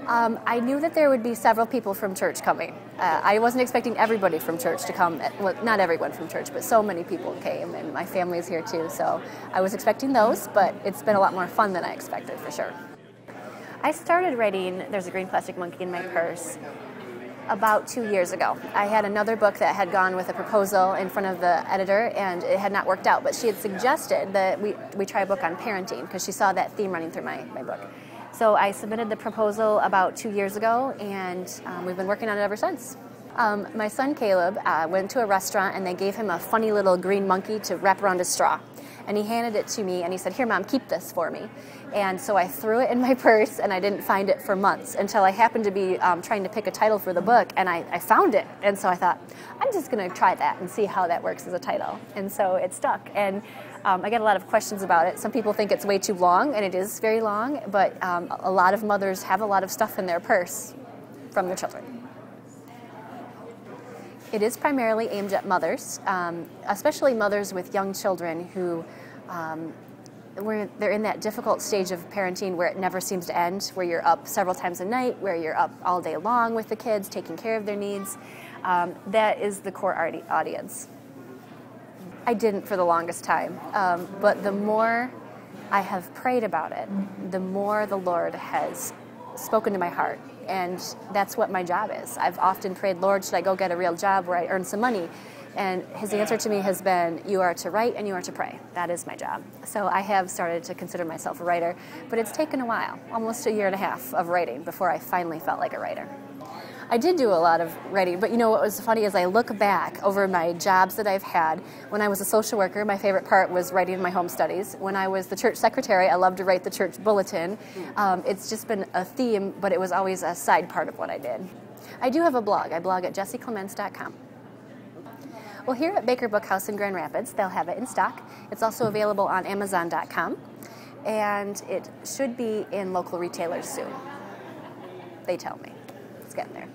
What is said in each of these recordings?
I knew that there would be several people from church coming. I wasn't expecting everybody from church to come. Well, not everyone from church, but so many people came, and my family's here too. So I was expecting those, but it's been a lot more fun than I expected, for sure. I started writing There's a Green Plastic Monkey in My Purse about 2 years ago. I had another book that had gone with a proposal in front of the editor, and it had not worked out, but she had suggested that we try a book on parenting because she saw that theme running through my book. So I submitted the proposal about 2 years ago, and we've been working on it ever since. My son Caleb went to a restaurant, and they gave him a funny little green monkey to wrap around a straw. And he handed it to me, and he said, "Here, Mom, keep this for me." And so I threw it in my purse, and I didn't find it for months until I happened to be trying to pick a title for the book, and I found it. And so I thought, I'm just going to try that and see how that works as a title. And so it stuck. And I get a lot of questions about it. Some people think it's way too long, and it is very long, but a lot of mothers have a lot of stuff in their purse from their children. It is primarily aimed at mothers, especially mothers with young children who they're in that difficult stage of parenting where it never seems to end, where you're up several times a night, where you're up all day long with the kids, taking care of their needs. That is the core audience. I didn't for the longest time, but the more I have prayed about it, the more the Lord has spoken to my heart, and that's what my job is. I've often prayed, Lord, should I go get a real job where I earn some money? And his answer to me has been, you are to write and you are to pray. That is my job. So I have started to consider myself a writer, but it's taken a while, almost 1.5 years of writing before I finally felt like a writer. I did do a lot of writing, but you know what was funny is I look back over my jobs that I've had. When I was a social worker, my favorite part was writing my home studies. When I was the church secretary, I loved to write the church bulletin. It's just been a theme, but it was always a side part of what I did. I do have a blog. I blog at JessieClemence.com. Well, here at Baker Book House in Grand Rapids, they'll have it in stock. It's also available on Amazon.com, and it should be in local retailers soon. They tell me. It's getting there.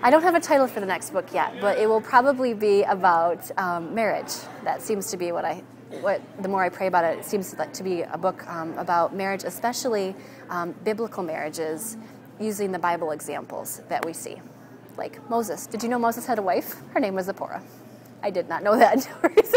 I don't have a title for the next book yet, but it will probably be about marriage. That seems to be what the more I pray about it, it seems to be a book about marriage, especially biblical marriages, using the Bible examples that we see. Like Moses. Did you know Moses had a wife? Her name was Zipporah. I did not know that until recently.